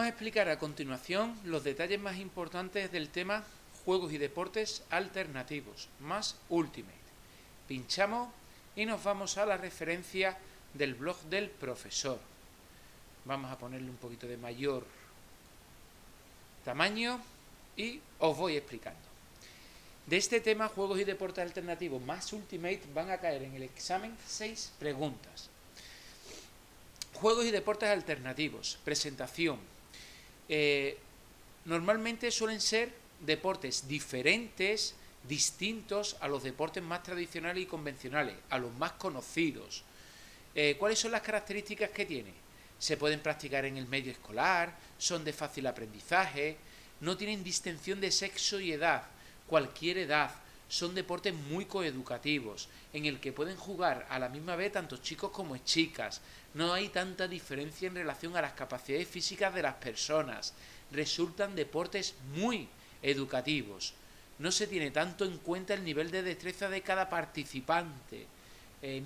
a explicar a continuación los detalles más importantes del tema juegos y deportes alternativos, más Ultimate. Pinchamos y nos vamos a la referencia del blog del profesor. Vamos a ponerle un poquito de mayor tamaño y os voy explicando. De este tema, juegos y deportes alternativos más Ultimate, van a caer en el examen 6 preguntas. Juegos y deportes alternativos, presentación. Normalmente suelen ser deportes diferentes, distintos a los deportes más tradicionales y convencionales, a los más conocidos. ¿Cuáles son las características que tiene? Se pueden practicar en el medio escolar, son de fácil aprendizaje, no tienen distinción de sexo y edad, cualquier edad, son deportes muy coeducativos, en el que pueden jugar a la misma vez tanto chicos como chicas, no hay tanta diferencia en relación a las capacidades físicas de las personas, resultan deportes muy educativos, no se tiene tanto en cuenta el nivel de destreza de cada participante,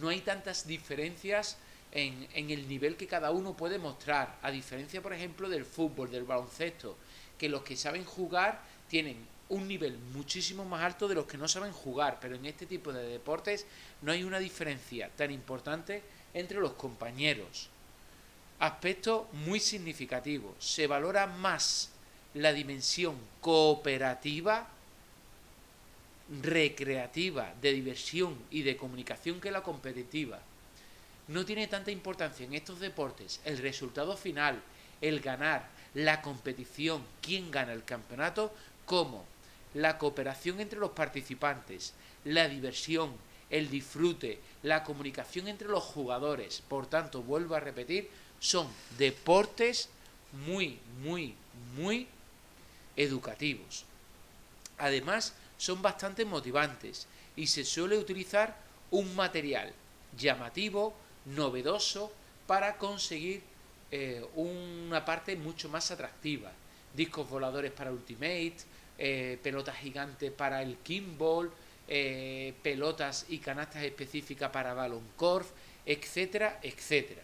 no hay tantas diferencias en el nivel que cada uno puede mostrar, a diferencia por ejemplo del fútbol, del baloncesto, que los que saben jugar tienen un nivel muchísimo más alto de los que no saben jugar, pero en este tipo de deportes no hay una diferencia tan importante entre los compañeros. Aspecto muy significativo, se valora más la dimensión cooperativa, recreativa, de diversión y de comunicación que la competitiva. No tiene tanta importancia en estos deportes el resultado final, el ganar, la competición, quién gana el campeonato, como la cooperación entre los participantes, la diversión, el disfrute, la comunicación entre los jugadores. Por tanto, vuelvo a repetir, son deportes muy educativos. Además, son bastante motivantes y se suele utilizar un material llamativo, novedoso, para conseguir una parte mucho más atractiva. Discos voladores para Ultimate, pelotas gigantes para el Kimball, pelotas y canastas específicas para Balloncorf, etcétera, etcétera.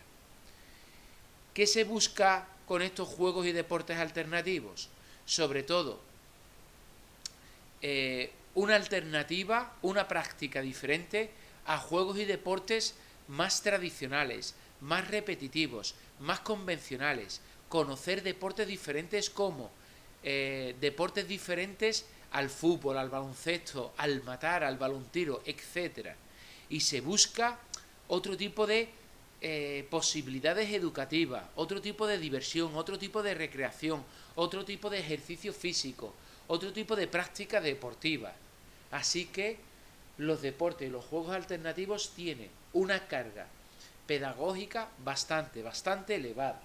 ¿Qué se busca con estos juegos y deportes alternativos? Sobre todo, una alternativa, una práctica diferente a juegos y deportes más tradicionales, más repetitivos, más convencionales, conocer deportes diferentes como deportes diferentes al fútbol, al baloncesto, al matar, al balontiro, etc. Y se busca otro tipo de posibilidades educativas, otro tipo de diversión, otro tipo de recreación, otro tipo de ejercicio físico, otro tipo de práctica deportiva. Así que los deportes y los juegos alternativos tienen una carga pedagógica bastante elevada.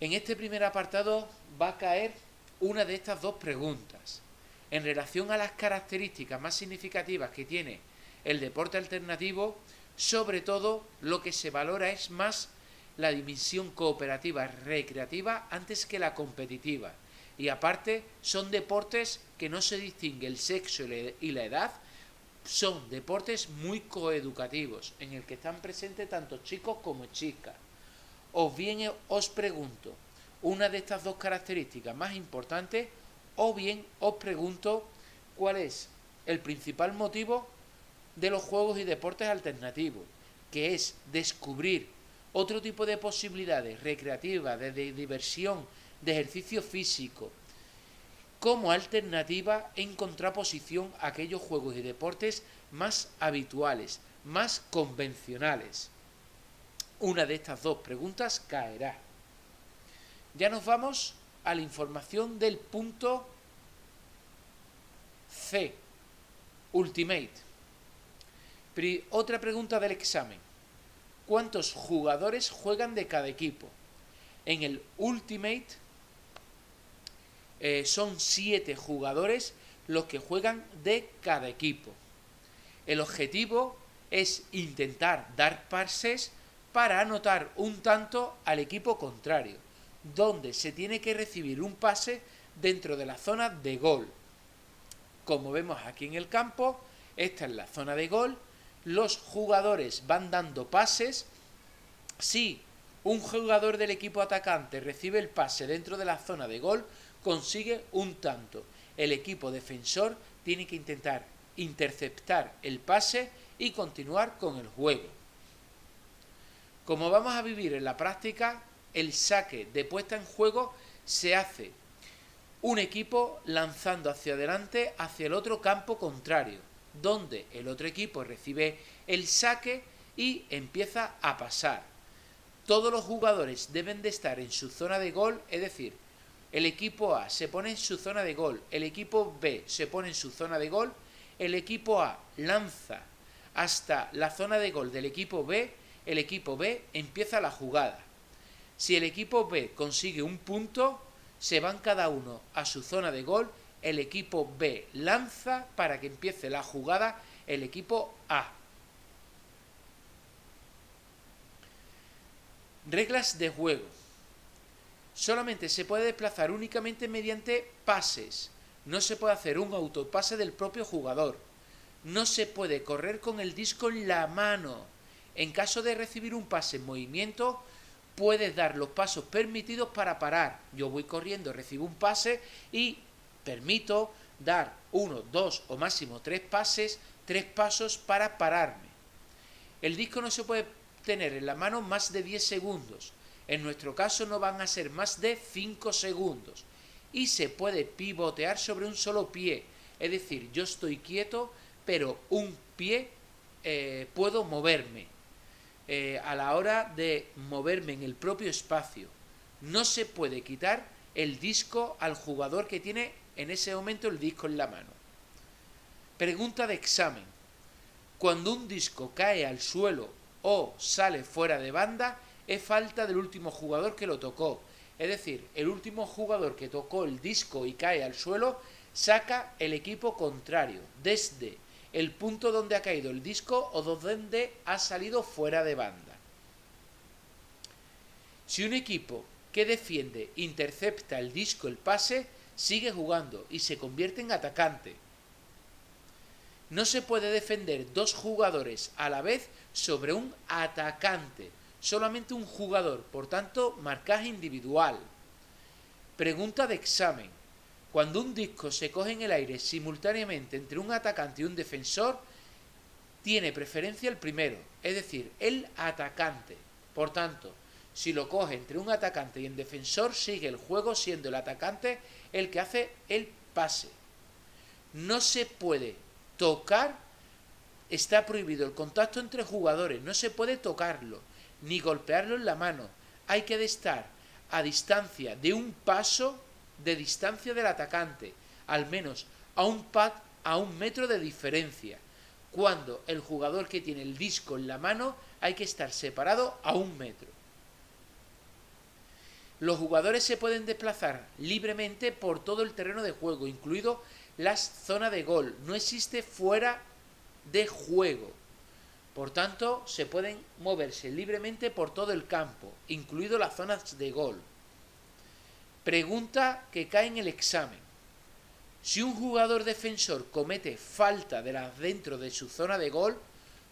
En este primer apartado va a caer una de estas dos preguntas. En relación a las características más significativas que tiene el deporte alternativo, sobre todo lo que se valora es más la dimensión cooperativa recreativa antes que la competitiva. Y aparte son deportes que no se distingue el sexo y la edad, son deportes muy coeducativos, en el que están presentes tanto chicos como chicas. O bien os pregunto una de estas dos características más importantes, o bien os pregunto cuál es el principal motivo de los juegos y deportes alternativos, que es descubrir otro tipo de posibilidades recreativas, de diversión, de ejercicio físico, como alternativa en contraposición a aquellos juegos y deportes más habituales, más convencionales. Una de estas dos preguntas caerá. Ya nos vamos a la información del punto C, Ultimate. Otra pregunta del examen. ¿Cuántos jugadores juegan de cada equipo? En el Ultimate son 7 jugadores los que juegan de cada equipo. El objetivo es intentar dar pases para anotar un tanto al equipo contrario, donde se tiene que recibir un pase dentro de la zona de gol. Como vemos aquí en el campo, esta es la zona de gol, los jugadores van dando pases. Si un jugador del equipo atacante recibe el pase dentro de la zona de gol, consigue un tanto. El equipo defensor tiene que intentar interceptar el pase y continuar con el juego. Como vamos a vivir en la práctica, el saque de puesta en juego se hace un equipo lanzando hacia adelante hacia el otro campo contrario, donde el otro equipo recibe el saque y empieza a pasar. Todos los jugadores deben de estar en su zona de gol, es decir, el equipo A se pone en su zona de gol, el equipo B se pone en su zona de gol, el equipo A lanza hasta la zona de gol del equipo B, el equipo B empieza la jugada. Si el equipo B consigue un punto, se van cada uno a su zona de gol, el equipo B lanza para que empiece la jugada el equipo A. Reglas de juego. Solamente se puede desplazar únicamente mediante pases. No se puede hacer un autopase del propio jugador. No se puede correr con el disco en la mano. En caso de recibir un pase en movimiento, puedes dar los pasos permitidos para parar. Yo voy corriendo, recibo un pase y permito dar 1, 2 o máximo 3 pasos para pararme. El disco no se puede tener en la mano más de 10 segundos. En nuestro caso no van a ser más de 5 segundos. Y se puede pivotear sobre un solo pie. Es decir, yo estoy quieto, pero un pie puedo moverme. A la hora de moverme en el propio espacio. No se puede quitar el disco al jugador que tiene en ese momento el disco en la mano. Pregunta de examen. Cuando un disco cae al suelo o sale fuera de banda, es falta del último jugador que lo tocó. Es decir, el último jugador que tocó el disco y cae al suelo, saca el equipo contrario, desde el punto donde ha caído el disco o donde ha salido fuera de banda. Si un equipo que defiende intercepta el disco, el pase, sigue jugando y se convierte en atacante. No se puede defender dos jugadores a la vez sobre un atacante. Solamente un jugador, por tanto, marcaje individual. Pregunta de examen. Cuando un disco se coge en el aire simultáneamente entre un atacante y un defensor, tiene preferencia el primero, es decir, el atacante. Por tanto, si lo coge entre un atacante y un defensor, sigue el juego siendo el atacante el que hace el pase. No se puede tocar, está prohibido el contacto entre jugadores, no se puede tocarlo, ni golpearlo en la mano. Hay que estar a distancia de un paso de distancia del atacante, al menos a un metro de diferencia. Cuando el jugador que tiene el disco en la mano hay que estar separado a 1 metro. Los jugadores se pueden desplazar libremente por todo el terreno de juego, incluido las zonas de gol. No existe fuera de juego. Por tanto, se pueden moverse libremente por todo el campo, incluido las zonas de gol. Pregunta que cae en el examen. Si un jugador defensor comete falta dentro de su zona de gol,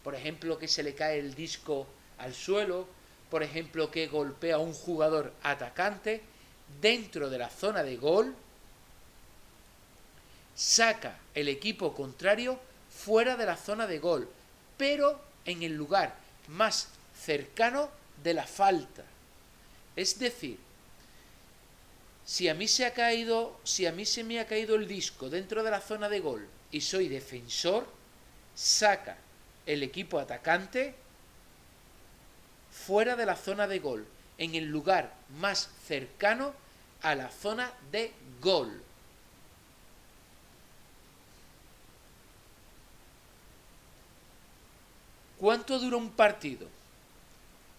por ejemplo que se le cae el disco al suelo, por ejemplo que golpea a un jugador atacante, dentro de la zona de gol, saca el equipo contrario fuera de la zona de gol, pero en el lugar más cercano de la falta. Es decir, si a mí se me ha caído el disco dentro de la zona de gol y soy defensor, saca el equipo atacante fuera de la zona de gol, en el lugar más cercano a la zona de gol. ¿Cuánto dura un partido?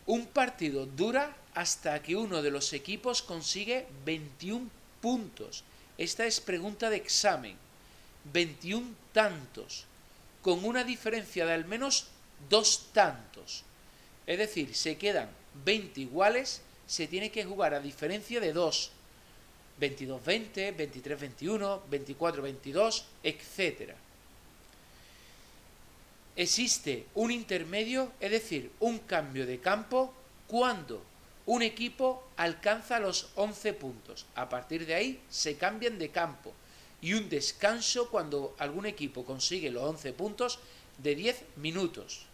Un partido dura hasta que uno de los equipos consigue 21 puntos. Esta es pregunta de examen. 21 tantos, con una diferencia de al menos 2 tantos. Es decir, se quedan 20 iguales, se tiene que jugar a diferencia de 2. 22-20, 23-21, 24-22, etc. Existe un intermedio, es decir, un cambio de campo, cuando un equipo alcanza los 11 puntos. A partir de ahí se cambian de campo. Y un descanso cuando algún equipo consigue los 11 puntos de 10 minutos.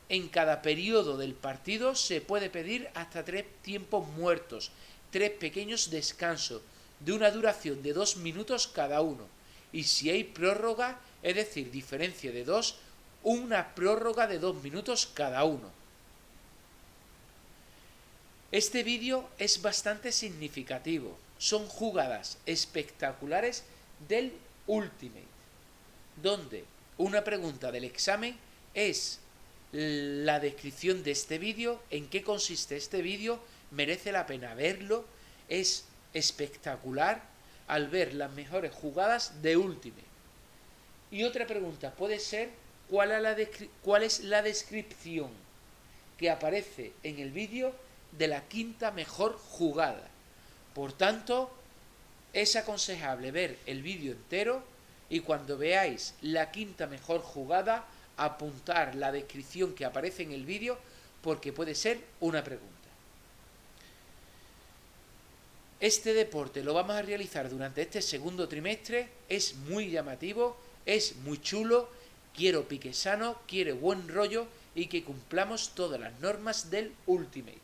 En cada periodo del partido se puede pedir hasta 3 tiempos muertos, 3 pequeños descansos, de una duración de 2 minutos cada uno. Y si hay prórroga, es decir, diferencia de 2, una prórroga de 2 minutos cada uno. Este vídeo es bastante significativo. Son jugadas espectaculares del Ultimate, donde una pregunta del examen es la descripción de este vídeo, en qué consiste este vídeo, merece la pena verlo, es espectacular al ver las mejores jugadas de Ultimate. Y otra pregunta puede ser, ¿cuál es la descripción que aparece en el vídeo de la quinta mejor jugada? Por tanto, es aconsejable ver el vídeo entero y cuando veáis la quinta mejor jugada, apuntar la descripción que aparece en el vídeo porque puede ser una pregunta. Este deporte lo vamos a realizar durante este segundo trimestre, es muy llamativo, es muy chulo, quiero pique sano, quiero buen rollo y que cumplamos todas las normas del Ultimate.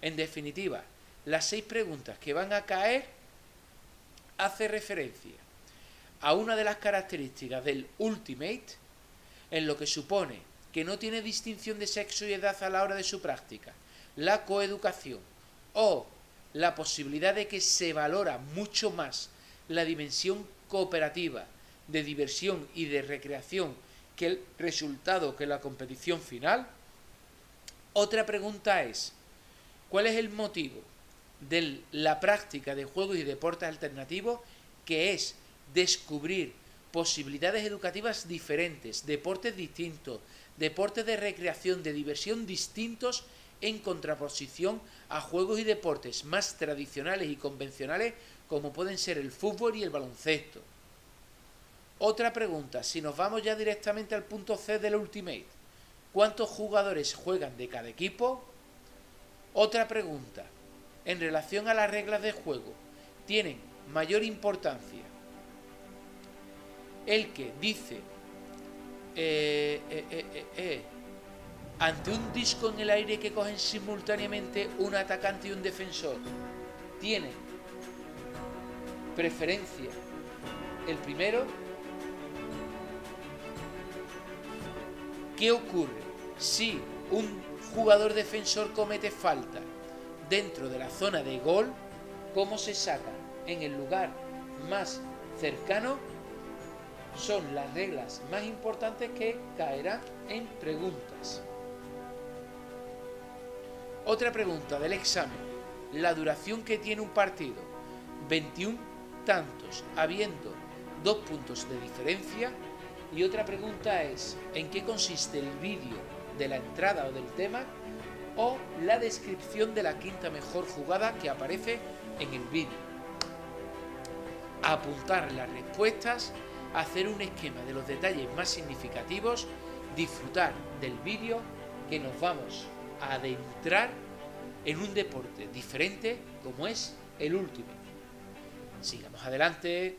En definitiva, las 6 preguntas que van a caer hace referencia a una de las características del Ultimate, en lo que supone que no tiene distinción de sexo y edad a la hora de su práctica, la coeducación o la posibilidad de que se valora mucho más la dimensión cooperativa, de diversión y de recreación que el resultado, que la competición final. Otra pregunta es, ¿cuál es el motivo de la práctica de juegos y deportes alternativos? Que es descubrir posibilidades educativas diferentes, deportes distintos, deportes de recreación, de diversión distintos en contraposición a juegos y deportes más tradicionales y convencionales como pueden ser el fútbol y el baloncesto. Otra pregunta, si nos vamos ya directamente al punto C del Ultimate, ¿cuántos jugadores juegan de cada equipo? Otra pregunta, en relación a las reglas de juego, ¿tienen mayor importancia el que dice ante un disco en el aire que cogen simultáneamente un atacante y un defensor, tiene preferencia el primero? ¿Qué ocurre si un jugador defensor comete falta dentro de la zona de gol? ¿Cómo se saca en el lugar más cercano? Son las reglas más importantes que caerán en preguntas. Otra pregunta del examen, la duración que tiene un partido, 21 tantos, habiendo 2 puntos de diferencia. Y otra pregunta es, ¿en qué consiste el vídeo de la entrada o del tema o la descripción de la quinta mejor jugada que aparece en el vídeo? Apuntar las respuestas, hacer un esquema de los detalles más significativos, disfrutar del vídeo, que nos vamos a adentrar en un deporte diferente como es el Ultimate. Sigamos adelante.